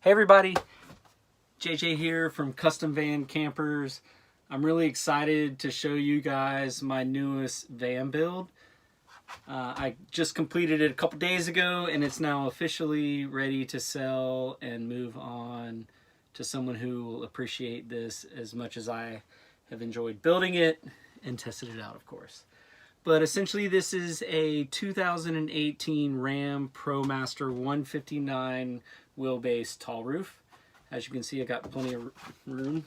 Hey everybody, JJ here from Custom Van Campers. I'm really excited to show you guys my newest van build. I just completed it a couple days ago and it's now officially ready to sell and move on to someone who will appreciate this as much as I have enjoyed building it and tested it out, of course. But essentially this is a 2018 Ram Promaster 159 wheelbase tall roof. As you can see, I got plenty of room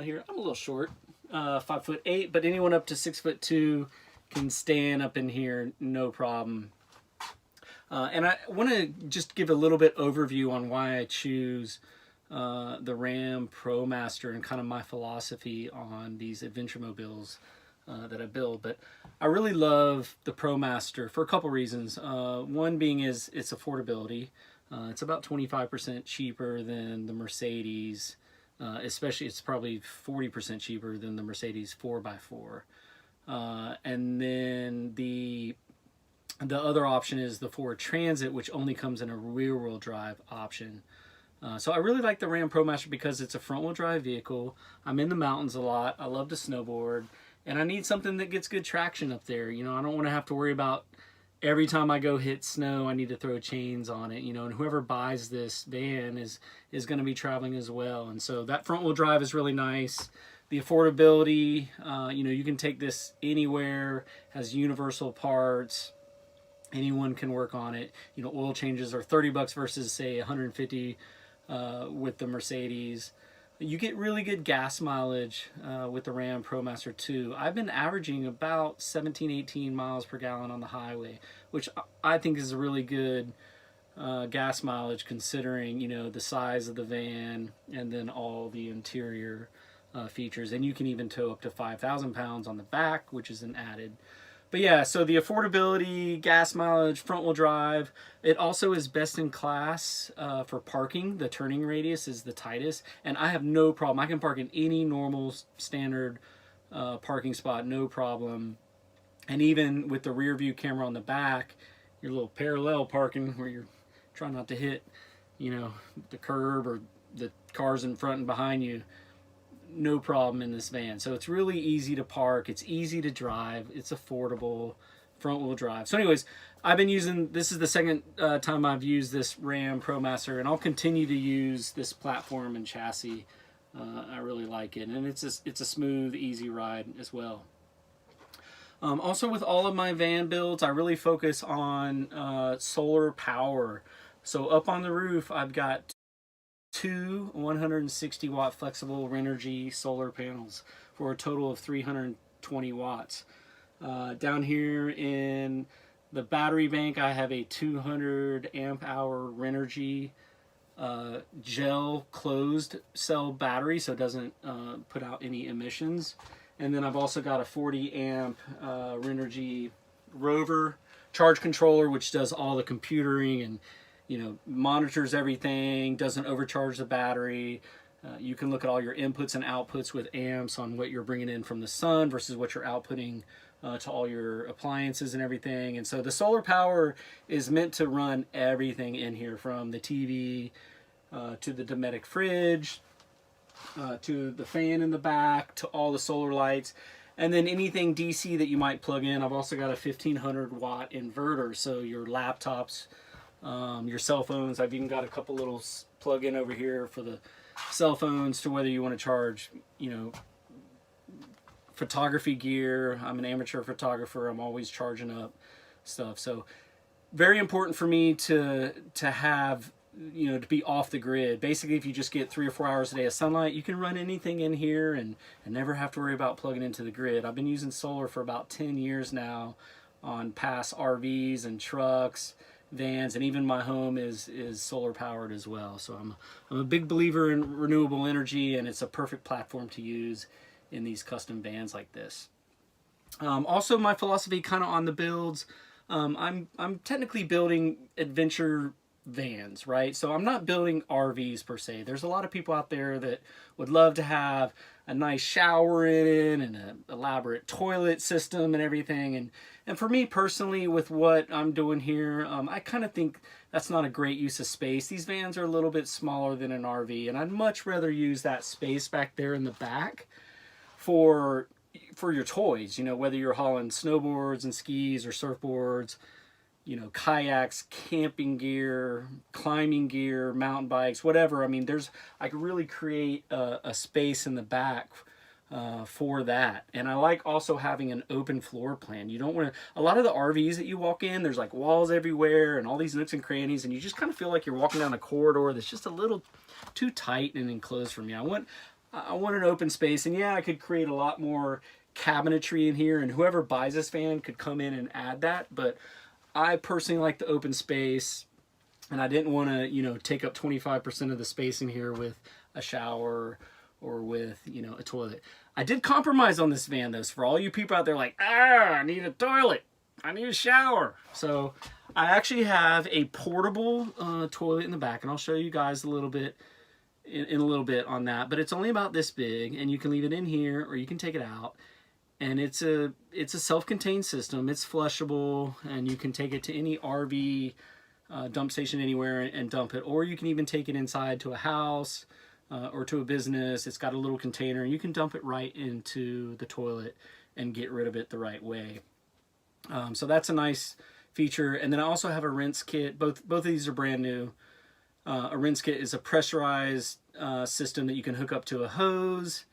here. I'm a little short, 5'8", but anyone up to 6'2" can stand up in here, no problem. And I want to just give a little bit overview on why I choose the Ram Promaster and kind of my philosophy on these adventure mobiles that I build. But I really love the Promaster for a couple reasons. One being is its affordability. It's about 25% cheaper than the Mercedes, especially it's probably 40% cheaper than the Mercedes 4x4. And then the other option is the Ford Transit, which only comes in a rear-wheel drive option. So I really like the Ram Promaster because it's a front-wheel drive vehicle. I'm in the mountains a lot. I love to snowboard. And I need something that gets good traction up there. You know, I don't want to have to worry about every time I go hit snow, I need to throw chains on it, you know, and whoever buys this van is going to be traveling as well. And so that front wheel drive is really nice. The affordability, you know, you can take this anywhere, has universal parts. Anyone can work on it. You know, oil changes are 30 bucks versus say 150 with the Mercedes. You get really good gas mileage with the Ram Promaster 2. I've been averaging about 17, 18 miles per gallon on the highway, which I think is a really good gas mileage considering, you know, the size of the van and then all the interior features. And you can even tow up to 5,000 pounds on the back, which is an added. But yeah, so the affordability, gas mileage, front wheel drive. It also is best in class for parking. The turning radius is the tightest. And I have no problem. I can park in any normal standard parking spot, no problem. And even with the rear view camera on the back, your little parallel parking where you're trying not to hit, you know, the curb or the cars in front and behind you, no problem in this van. So it's really easy to park, it's easy to drive, it's affordable, front wheel drive. So anyways, I've been using, this is the second time I've used this Ram Promaster, and I'll continue to use this platform and chassis. I really like it, and it's a smooth, easy ride as well. Also with all of my van builds, I really focus on solar power. So up on the roof, I've got two 160 watt flexible Renogy solar panels for a total of 320 watts. Down here in the battery bank, I have a 200 amp hour Renogy gel closed cell battery, so it doesn't put out any emissions. And then I've also got a 40 amp Renogy Rover charge controller, which does all the computering and, you know, monitors everything, doesn't overcharge the battery. You can look at all your inputs and outputs with amps on what you're bringing in from the sun versus what you're outputting to all your appliances and everything. And so the solar power is meant to run everything in here, from the TV to the Dometic fridge, to the fan in the back, to all the solar lights. And then anything DC that you might plug in. I've also got a 1500 watt inverter, so your laptops, your cell phones. I've even got a couple little plug-in over here for the cell phones to whether you want to charge, you know, photography gear. I'm an amateur photographer. I'm always charging up stuff. So very important for me to have, you know, to be off the grid. Basically, if you just get 3 or 4 hours a day of sunlight, you can run anything in here and never have to worry about plugging into the grid. I've been using solar for about 10 years now on past RVs and trucks, vans, and even my home is solar powered as well. So I'm a big believer in renewable energy, and it's a perfect platform to use in these custom vans like this. Also, my philosophy kind of on the builds, I'm technically building adventure vans, right? So I'm not building RVs per se. There's a lot of people out there that would love to have a nice shower in and an elaborate toilet system and everything. And for me personally, with what I'm doing here, I kind of think that's not a great use of space. These vans are a little bit smaller than an RV, and I'd much rather use that space back there in the back for your toys, you know, whether you're hauling snowboards and skis or surfboards, you know, kayaks, camping gear, climbing gear, mountain bikes, whatever. I mean, I could really create a space in the back for that. And I like also having an open floor plan. You don't want to, a lot of the RVs that you walk in, there's like walls everywhere and all these nooks and crannies, and you just kind of feel like you're walking down a corridor that's just a little too tight and enclosed for me. I want an open space, and yeah, I could create a lot more cabinetry in here, and whoever buys this van could come in and add that, but I personally like the open space, and I didn't want to, you know, take up 25% of the space in here with a shower or with, you know, a toilet. I did compromise on this van, though, so for all you people out there like, I need a toilet, I need a shower. So I actually have a portable toilet in the back, and I'll show you guys a little bit in a little bit on that, but it's only about this big, and you can leave it in here or you can take it out. And it's a self-contained system. It's flushable, and you can take it to any RV dump station anywhere and dump it, or you can even take it inside to a house or to a business. It's got a little container, and you can dump it right into the toilet and get rid of it the right way. So that's a nice feature. And then I also have a rinse kit. Both of these are brand new. A rinse kit is a pressurized system that you can hook up to a hose.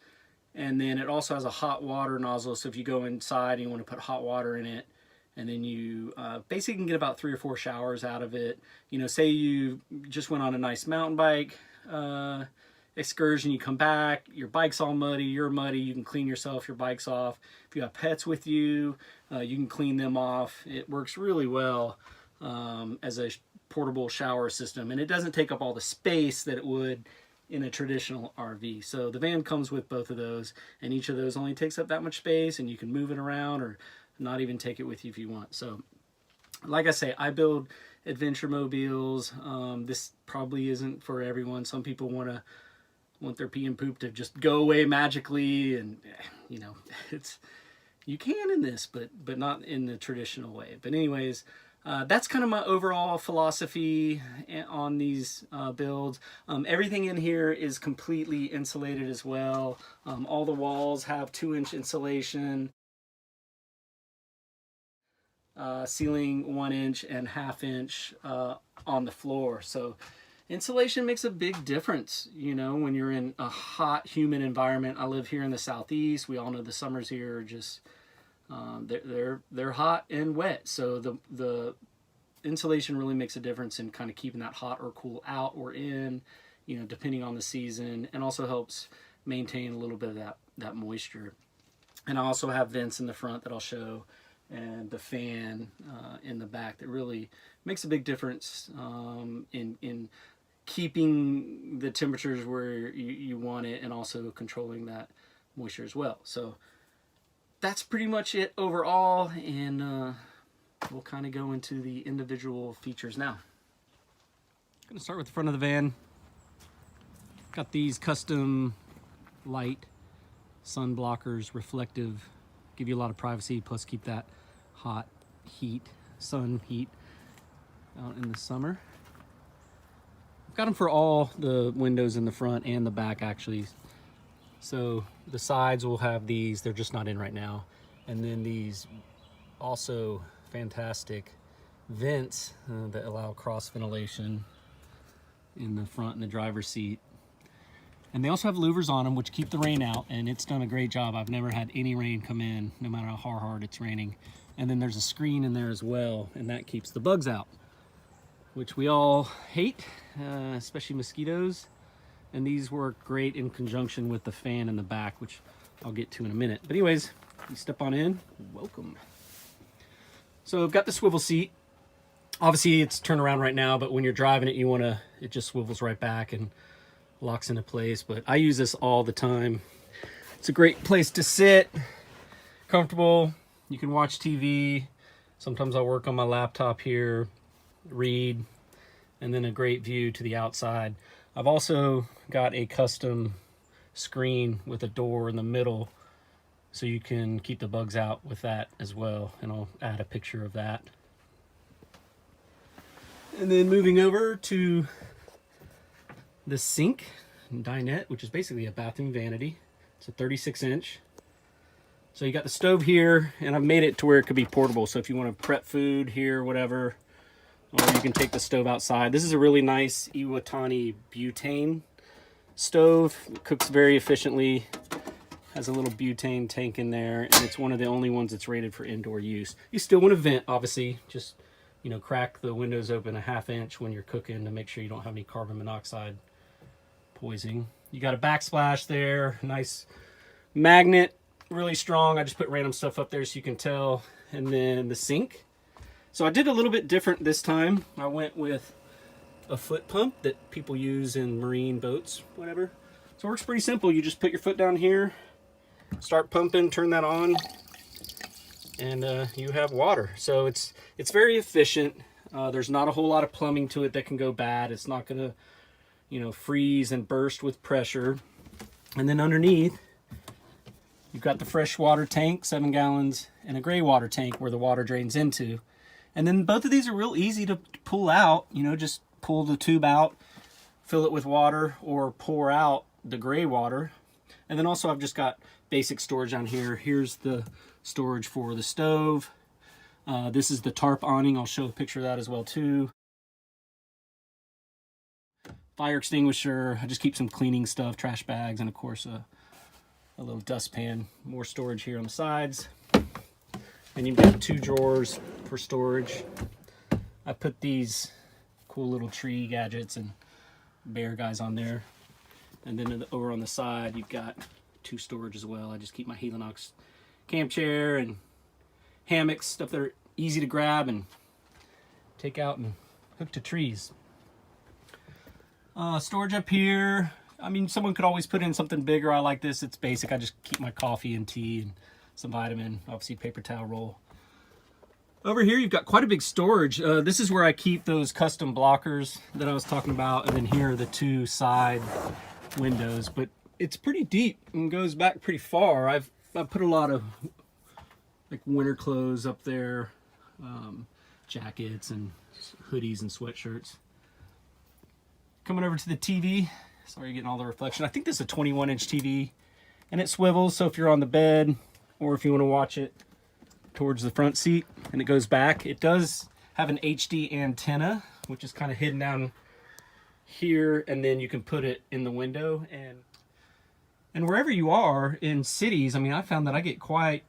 And then it also has a hot water nozzle, so if you go inside and you want to put hot water in it, and then you basically can get about 3 or 4 showers out of it. You know, say you just went on a nice mountain bike excursion, you come back, your bike's all muddy, you're muddy, you can clean yourself, your bike's off. If you have pets with you, you can clean them off. It works really well as a portable shower system, and it doesn't take up all the space that it would in a traditional RV. So the van comes with both of those, and each of those only takes up that much space, and you can move it around or not even take it with you if you want. So like I say, I build adventure mobiles. This probably isn't for everyone. Some people want their pee and poop to just go away magically, and you know, you can in this, but not in the traditional way. But anyways, that's kind of my overall philosophy on these builds. Everything in here is completely insulated as well. All the walls have 2-inch insulation. Ceiling 1-inch and 1/2-inch on the floor. So insulation makes a big difference, you know, when you're in a hot, humid environment. I live here in the Southeast. We all know the summers here are just they're hot and wet, so the insulation really makes a difference in kind of keeping that hot or cool out or in, you know, depending on the season, and also helps maintain a little bit of that moisture. And I also have vents in the front that I'll show, and the fan in the back that really makes a big difference in keeping the temperatures where you want it, and also controlling that moisture as well. So that's pretty much it overall, and we'll kind of go into the individual features now. I'm going to start with the front of the van. Got these custom light sun blockers, reflective, give you a lot of privacy, plus keep that hot sun heat out in the summer. I've got them for all the windows in the front and the back, actually. So the sides will have these, they're just not in right now. And then these also fantastic vents that allow cross ventilation in the front and the driver's seat. And they also have louvers on them, which keep the rain out, and it's done a great job. I've never had any rain come in, no matter how hard it's raining. And then there's a screen in there as well, and that keeps the bugs out, which we all hate, especially mosquitoes. And these work great in conjunction with the fan in the back, which I'll get to in a minute. But anyways, you step on in, welcome. So I've got the swivel seat. Obviously it's turned around right now, but when you're driving it, it just swivels right back and locks into place. But I use this all the time. It's a great place to sit, comfortable. You can watch TV. Sometimes I'll work on my laptop here, read. and then a great view to the outside. I've also got a custom screen with a door in the middle, so you can keep the bugs out with that as well, and I'll add a picture of that. And then moving over to the sink and dinette, which is basically a bathroom vanity. It's a 36-inch. So you got the stove here, and I've made it to where it could be portable. So if you want to prep food here, whatever, or you can take the stove outside. This is a really nice Iwatani butane stove. It cooks very efficiently. Has a little butane tank in there, and it's one of the only ones that's rated for indoor use. You still want to vent, obviously. Just, you know, crack the windows open a 1/2 inch when you're cooking to make sure you don't have any carbon monoxide poisoning. You got a backsplash there, nice magnet, really strong. I just put random stuff up there so you can tell. And then the sink. So I did a little bit different this time. I went with a foot pump that people use in marine boats, whatever. So it works pretty simple. You just put your foot down here, start pumping, turn that on, and you have water. So it's very efficient. There's not a whole lot of plumbing to it that can go bad. It's not gonna, you know, freeze and burst with pressure. And then underneath, you've got the fresh water tank, 7 gallons, and a gray water tank where the water drains into. And then both of these are real easy to pull out. You know, just pull the tube out, fill it with water, or pour out the gray water. And then also I've just got basic storage on here. Here's the storage for the stove. This is the tarp awning. I'll show a picture of that as well too. Fire extinguisher. I just keep some cleaning stuff, trash bags, and of course a little dustpan. More storage here on the sides. And you've got 2 drawers for storage. I put these cool little tree gadgets and bear guys on there. And then over on the side, you've got 2 storage as well. I just keep my Helinox camp chair and hammocks, stuff that are easy to grab and take out and hook to trees. Storage up here. I mean, someone could always put in something bigger. I like this. It's basic. I just keep my coffee and tea and some vitamin, obviously paper towel roll. Over here, you've got quite a big storage. This is where I keep those custom blockers that I was talking about. And then here are the 2 side windows, but it's pretty deep and goes back pretty far. I've put a lot of like winter clothes up there, jackets and hoodies and sweatshirts. Coming over to the TV. Sorry, you're getting all the reflection. I think this is a 21-inch TV, and it swivels, so if you're on the bed or if you want to watch it towards the front seat and it goes back, it does have an HD antenna, which is kind of hidden down here, and then you can put it in the window. And wherever you are in cities, I mean, I found that I get quite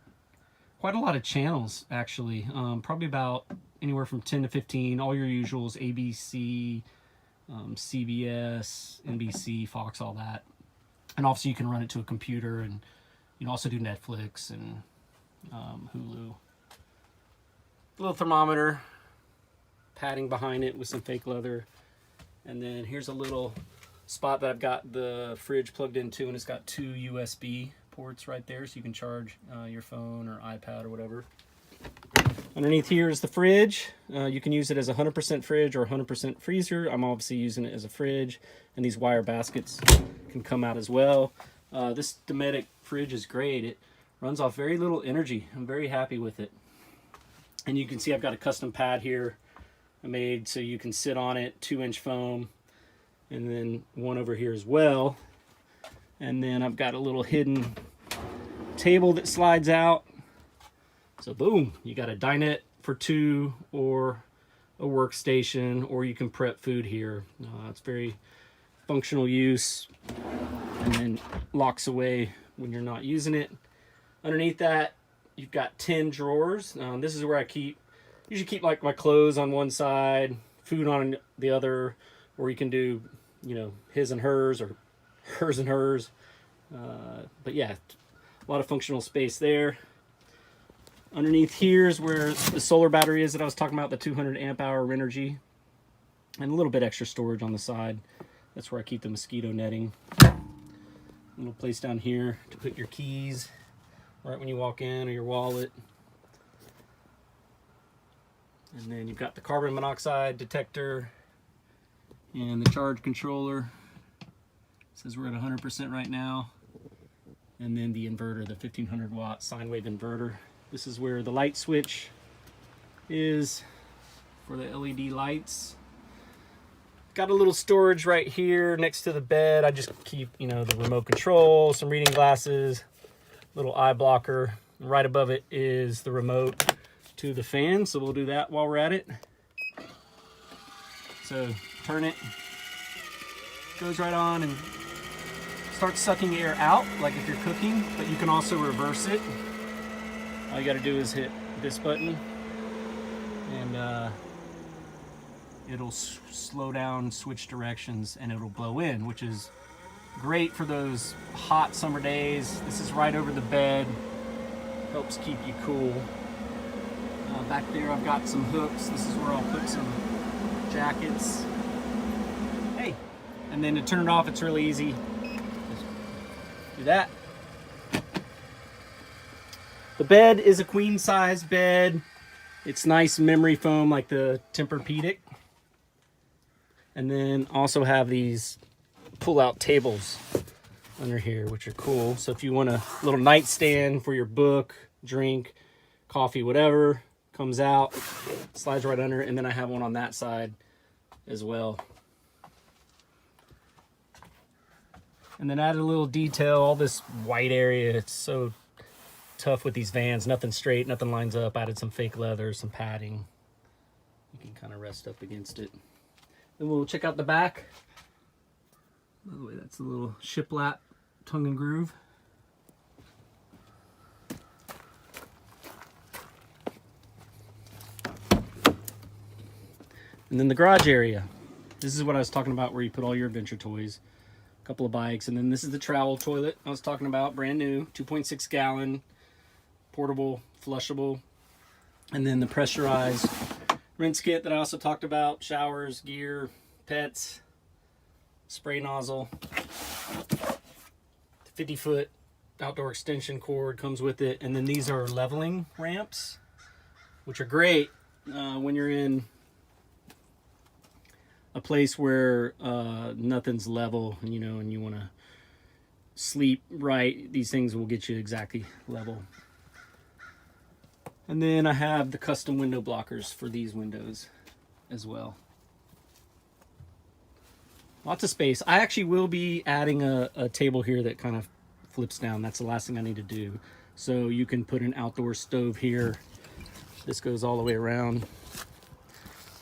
a lot of channels, actually. Probably about anywhere from 10 to 15, all your usuals, ABC, CBS, NBC, Fox, all that. And obviously you can run it to a computer, and you can also do Netflix and Hulu. Little thermometer, padding behind it with some fake leather. And then here's a little spot that I've got the fridge plugged into, and it's got 2 USB ports right there, so you can charge your phone or iPad or whatever. Underneath here is the fridge. You can use it as a 100% fridge or 100% freezer. I'm obviously using it as a fridge, and these wire baskets can come out as well. This Dometic fridge is great. It runs off very little energy. I'm very happy with it. And you can see I've got a custom pad here I made so you can sit on it, 2-inch foam, and then one over here as well. And then I've got a little hidden table that slides out. So boom, you got a dinette for 2 or a workstation, or you can prep food here. It's very functional use, and then locks away when you're not using it. Underneath that, you've got 10 drawers. This is where I usually keep like my clothes on one side, food on the other, or you can do, you know, his and hers or hers and hers. But yeah, a lot of functional space there. Underneath here is where the solar battery is that I was talking about, the 200 amp hour energy, and a little bit extra storage on the side. That's where I keep the mosquito netting. A little place down here to put your keys right when you walk in, or your wallet. And then you've got the carbon monoxide detector And the charge controller says we're at 100% right now. And then the inverter, the 1500 watt sine wave inverter. This is where the light switch is for the LED lights. Got a little storage right here next to the bed. I just keep, you know, the remote control, some reading glasses, little eye blocker. Right above it is the remote to the fan, so we'll do that while we're at it. So turn it, goes right on and starts sucking air out like if you're cooking, but you can also reverse it. All you got to do is hit this button and it'll slow down, switch directions, and it'll blow in, which is great for those hot summer days. This is right over the bed, helps keep you cool. Back there I've got some hooks. This is where I'll put some jackets. Hey, and then to turn it off, it's really easy. Just do that. The bed is a queen size bed. It's nice memory foam like the Tempur-Pedic. And then also have these pull out tables under here, which are cool. So if you want a little nightstand for your book, drink, coffee, whatever, comes out, slides right under. And then I have one on that side as well. And then add a little detail, all this white area. It's so tough with these vans. Nothing straight, nothing lines up. Added some fake leather, some padding. You can kind of rest up against it. Then we'll check out the back. By the way, that's a little shiplap tongue and groove. And then the garage area. This is what I was talking about, where you put all your adventure toys. A couple of bikes. And then this is the travel toilet I was talking about, brand new, 2.6 gallon, portable, flushable. And then the pressurized rinse kit that I also talked about, showers, gear, pets, spray nozzle. The 50-foot outdoor extension cord comes with it. And then these are leveling ramps, which are great when you're in a place where nothing's level, you know, and you want to sleep right. These things will get you exactly level. And then I have the custom window blockers for these windows as well. Lots of space. I actually will be adding a table here that kind of flips down. That's the last thing I need to do. So you can put an outdoor stove here. This goes all the way around,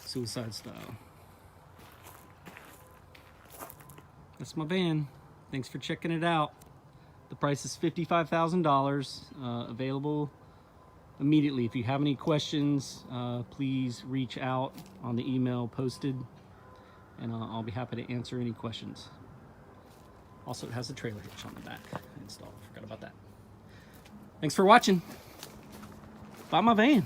suicide style. That's my van. Thanks for checking it out. The price is $55,000, available immediately. If you have any questions, please reach out on the email posted, and I'll be happy to answer any questions. Also, it has a trailer hitch on the back installed. Forgot about that. Thanks for watching. Buy my van.